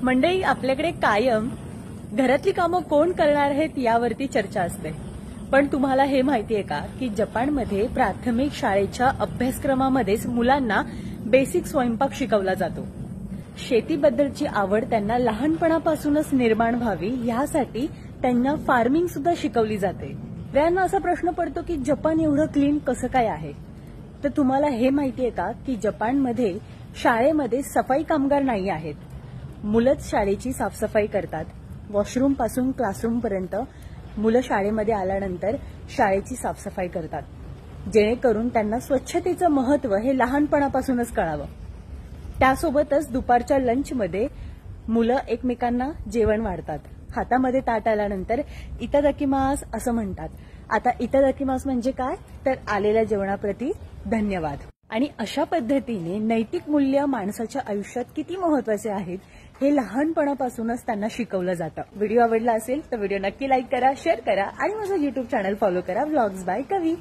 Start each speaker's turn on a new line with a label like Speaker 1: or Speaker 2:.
Speaker 1: मंडळी, आपल्याकडे कायम घरातली कामं कोण करणार आहेत यावरती चर्चा असते. पण तुम्हाला हे माहितीये का की जपानमध्ये प्राथमिक शाळेच्या अभ्यासक्रमामध्येच मुलांना बेसिक स्वयंपाक शिकवला जातो. शेतीबद्दलची आवड त्यांना लहानपणापासूनच निर्माण व्हावी यासाठी त्यांना फार्मिंग सुद्धा शिकवली जाते. त्यांना असा प्रश्न पडतो की जपान एवढं क्लीन कसं काय आहे. तर तुम्हाला हे माहितीये का की जपानमध्ये शाळेमध्ये सफाई कामगार नाही आहेत. मुलंच शाळेची साफसफाई करतात. वॉशरूम पासून क्लासरूम पर्यंत मुलं शाळेमध्ये आल्यानंतर शाळेची साफसफाई करतात, जेणेकरून त्यांना स्वच्छतेचं महत्त्व हे लहानपणापासूनच कळावं. त्यासोबतच दुपारच्या लंचमध्ये मुलं एकमेकांना जेवण वाढतात. हातामध्ये ताट आल्यानंतर इतादाकिमास असं म्हणतात. आता इतादाकिमास म्हणजे काय, तर आलेल्या जेवणाप्रती धन्यवाद. आणि अशा पद्धतीने नैतिक मूल्य माणसाच्या आयुष्यात किती महत्वाचे आहेत हे लहानपणापासूनच त्यांना शिकवलं जातं. व्हिडिओ आवडला असेल तर व्हिडिओ नक्की लाईक करा, शेअर करा आणि माझं YouTube चॅनल फॉलो करा, व्लॉग्स बाय कवी.